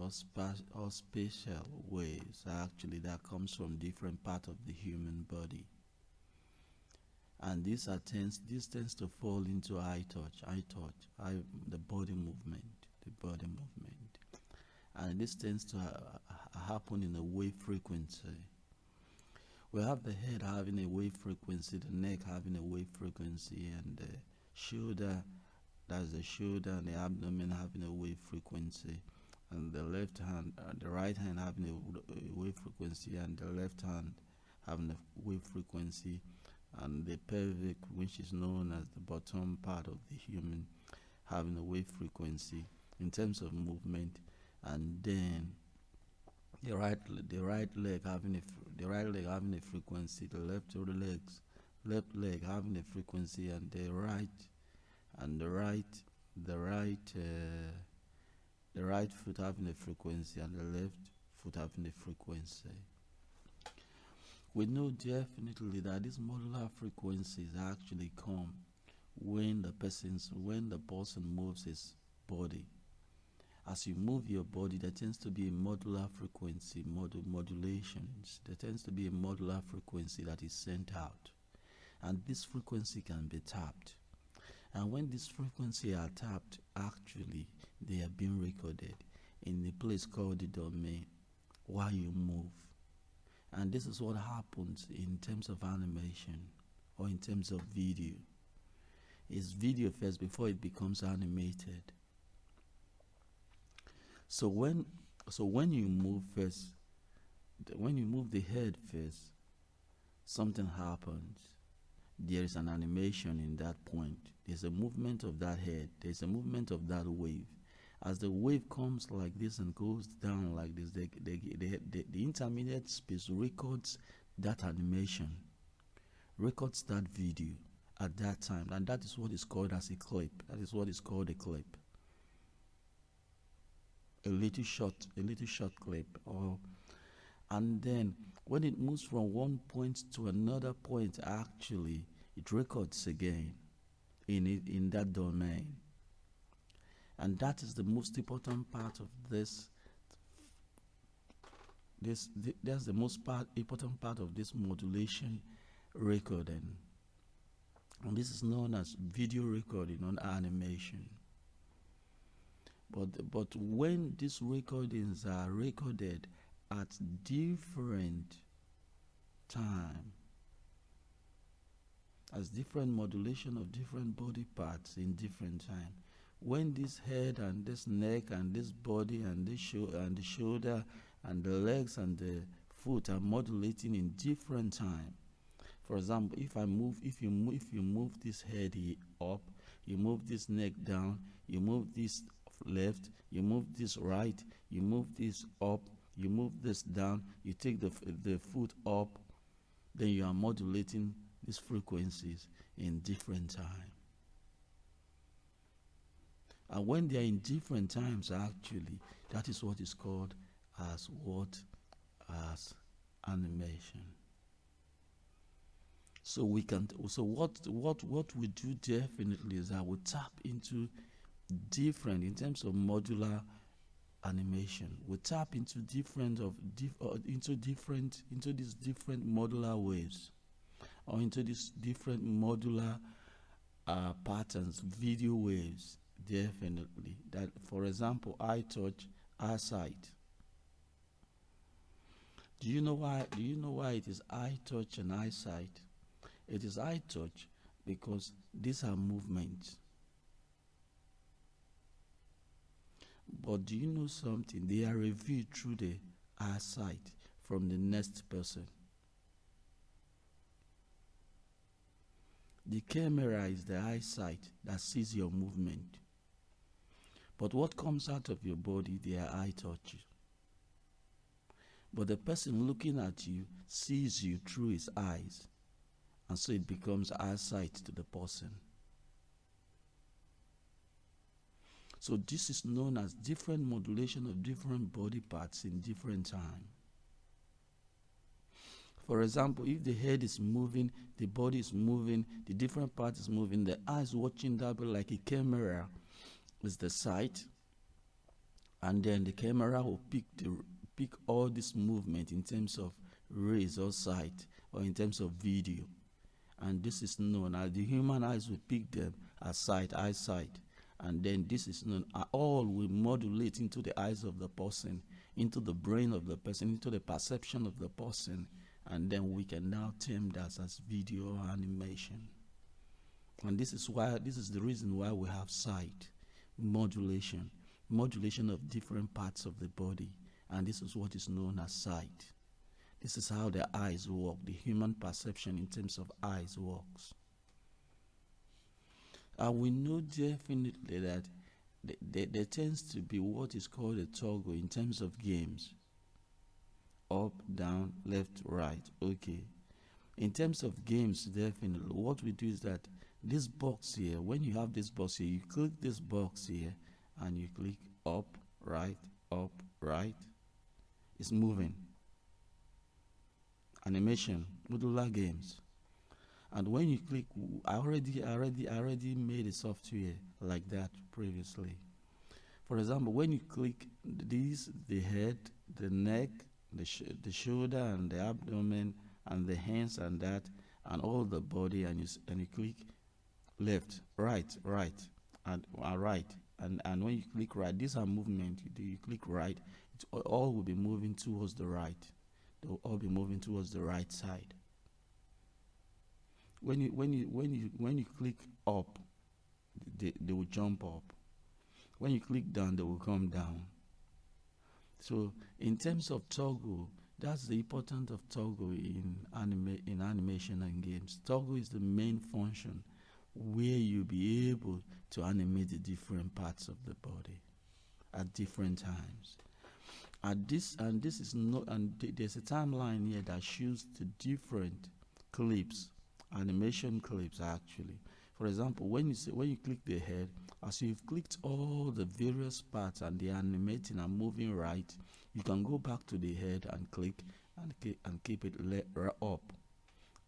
or spatial waves actually that comes from different part of the human body. And this tends to fall into eye touch, the body movement, and this tends to happen in a wave frequency. We have the head having a wave frequency, the neck having a wave frequency, and the shoulder, that's the shoulder, and the abdomen having a wave frequency, and the right hand having a wave frequency, and the left hand having a wave frequency, and the pelvic, which is known as the bottom part of the human, having a wave frequency in terms of movement, and then the right leg having a frequency, the left leg having a frequency, and the right foot having a frequency, and the left foot having a frequency. We know definitely that these modular frequencies actually come when the person moves his body. As you move your body, there tends to be a modular frequency, modulations. There tends to be a modular frequency that is sent out, and this frequency can be tapped. And when this frequency are tapped, actually they are being recorded in a place called the domain while you move. And this is what happens in terms of animation or in terms of video. It's video first before it becomes animated. So when you move first, when you move the head first, something happens. There is an animation in that point. There's a movement of that head. There's a movement of that wave. As the wave comes like this and goes down like this, the intermediate space records that animation, records that video at that time, and that is what is called as a clip. That is what is called a clip. A little short clip. And then when it moves from one point to another point, actually it records again in that domain. And that is the most important part of this. That's the most important part of this modulation recording. And this is known as video recording on animation. But when these recordings are recorded at different time, as different modulation of different body parts in different time, when this head and this neck and this body and this the shoulder and the legs and the foot are modulating in different time. For example, if you move this head up, you move this neck down, you move this left, you move this right, you move this up, you move this down, you take the foot up, then you are modulating these frequencies in different time. And when they are in different times, actually, that is what is called as animation. So what we do definitely is that we tap into different, in terms of modular animation, we tap into these different modular waves, or into these different modular patterns, video waves. Definitely, that, for example, eye touch, eyesight. Do you know why it is eye touch and eyesight? It is eye touch because these are movements. But do you know something? They are reviewed through the eyesight from the next person. The camera is the eyesight that sees your movement. But what comes out of your body, they are eye touch. But the person looking at you sees you through his eyes, and so it becomes eyesight to the person. So this is known as different modulation of different body parts in different time. For example, if the head is moving, the body is moving, the different part is moving, the eyes watching that, but like a camera is the sight, and then the camera will pick all this movement in terms of rays or sight, or in terms of video. And this is known as the human eyes will pick them as eyesight, and then this is known all will modulate into the eyes of the person, into the brain of the person, into the perception of the person, and then we can now term that as video or animation. And this is the reason why we have sight modulation of different parts of the body, and this is what is known as sight. This is how the eyes work, the human perception in terms of eyes works. And we know definitely that there tends to be what is called a toggle in terms of games. Up, down, left, right. Okay. In terms of games, definitely, what we do is that this box here, when you have this box here, you click this box here, and you click up, right, it's moving. Animation, modular games. And when you click, I already made a software like that previously. For example, when you click these, the head, the neck, the shoulder and the abdomen and the hands and that and all the body, and you click left, right, and right, and when you click right, these are movement. You click right, it all will be moving towards the right. They'll all be moving towards the right side. When you click up, they will jump up. When you click down, they will come down. So in terms of toggle, that's the importance of toggle in animation and games. Toggle is the main function where you'll be able to animate the different parts of the body at different times. There's a timeline here that shows the different clips, animation clips actually. For example, when you click the head, as you've clicked all the various parts and they're animating and moving right, you can go back to the head and click and keep it up,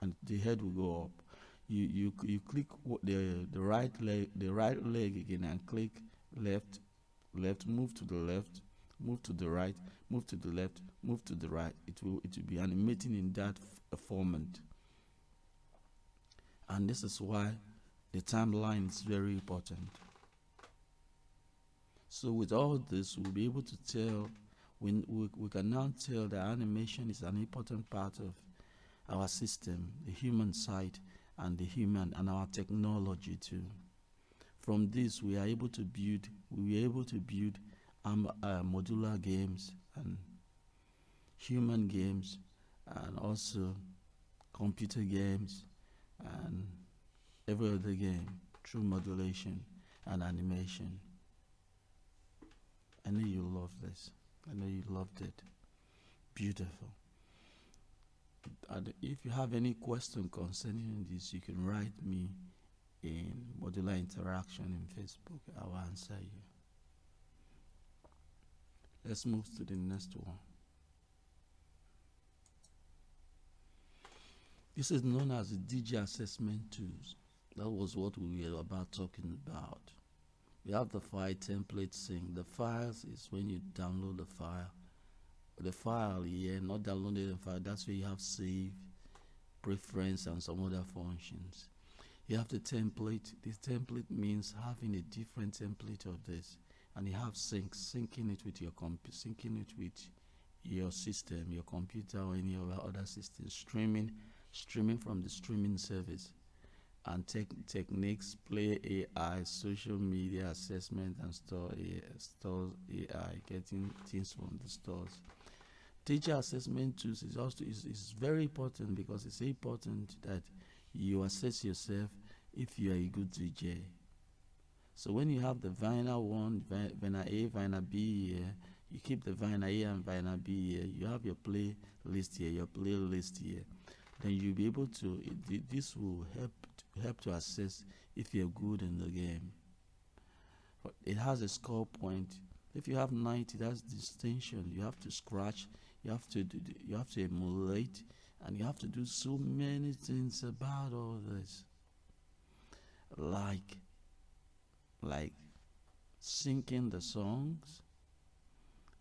and the head will go up. You click the right leg again and click left, move to the left, move to the right, move to the left, move to the right. It will be animating in that format. And this is why the timeline is very important. So with all this, we'll be able to tell, we can now tell that animation is an important part of our system, the human side, and our technology too. From this, we are able to build modular games and human games, and also computer games and every other game through modulation and animation. I know you love this. I know you loved it. Beautiful. And if you have any question concerning this, you can write me in Modular Interaction in Facebook. I will answer you. Let's move to the next one. This is known as the DG assessment tools. That was what we were about talking about. We have the file template sync. The files is when you download the file. The file here, not downloading the file, that's where you have save, preference, and some other functions. You have the template. This template means having a different template of this, and you have syncing it with your syncing it with your system, your computer, or any other system, streaming from the streaming service, and techniques, play AI, social media assessment, and stores AI, getting things from the stores. Teacher assessment tools is very important, because it's important that you assess yourself if you are a good DJ. So when you have the vinyl 1, vinyl A, vinyl B here, you keep the vinyl A and vinyl B here, you have your playlist here, your playlist here, then you'll be able to, this will help to assess if you're good in the game. It has a score point. If you have 90, that's distinction. You have to scratch, you have to emulate, and you have to do so many things about all this, like syncing the songs,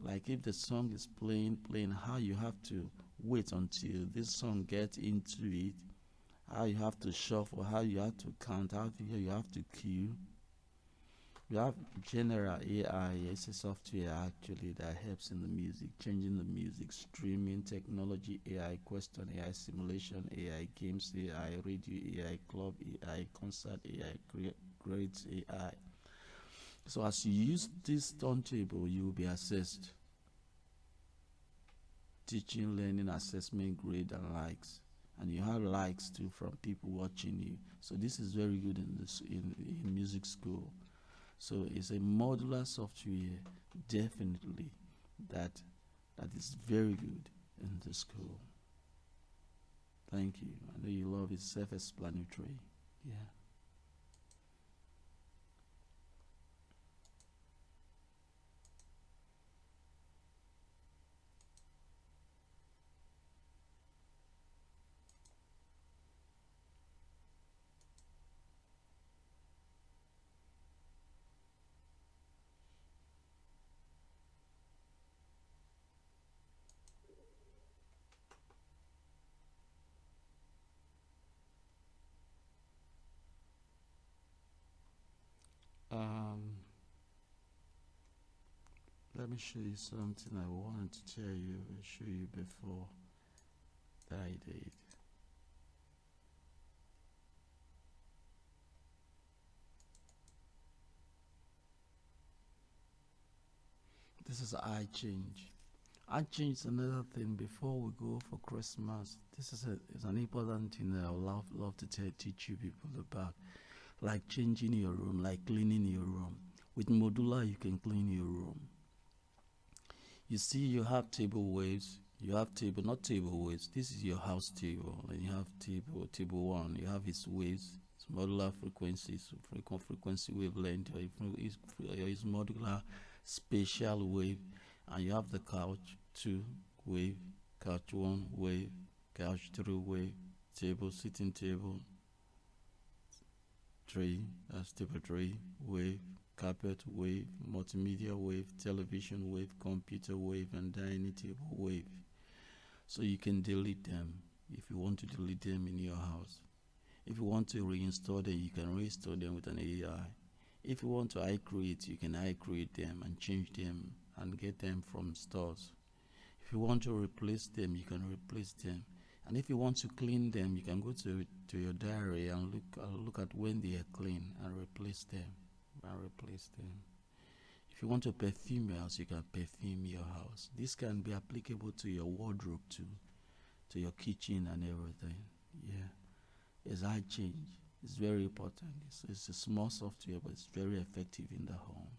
Like if the song is playing, how you have to wait until this song gets into it, how you have to shuffle, how you have to count, how you have to cue. You have general AI. It's a software actually that helps in the music, changing the music, streaming technology, AI question, AI simulation, AI games, AI radio, AI club, AI concert, AI grades, AI. So as you use this turntable, you will be assessed. Teaching, learning, assessment, grade, and likes. And you have likes too from people watching you. So this is very good in music school. So it's a modular software, definitely, that that is very good in the school. Thank you. I know you love it. Self-explanatory. Yeah. Um, Let me show you something I wanted to tell you, show you before that I did. This is eye change. Eye change is another thing before we go for Christmas. This is an important thing that I would love to teach you people about. Like changing your room, like cleaning your room. With Modular, you can clean your room. You see, you have table waves. You have table, not table waves. This is your house table, and you have table one. You have its waves, its modular frequencies, frequency wavelength, or its modular spatial wave, and you have the couch two wave, couch one wave, couch three wave, table sitting table three, that's table three wave, carpet wave, multimedia wave, television wave, computer wave, and dining table wave. So you can delete them if you want to delete them in your house. If you want to reinstall them, you can reinstall them with an AI. If you want to iCreate, you can iCreate them and change them and get them from stores. If you want to replace them, you can replace them. And if you want to clean them, you can go to your diary and look at when they are clean and replace them. If you want to perfume your house, you can perfume your house. This can be applicable to your wardrobe too, to your kitchen and everything. Yeah, it's eye change. It's very important. It's a small software, but it's very effective in the home.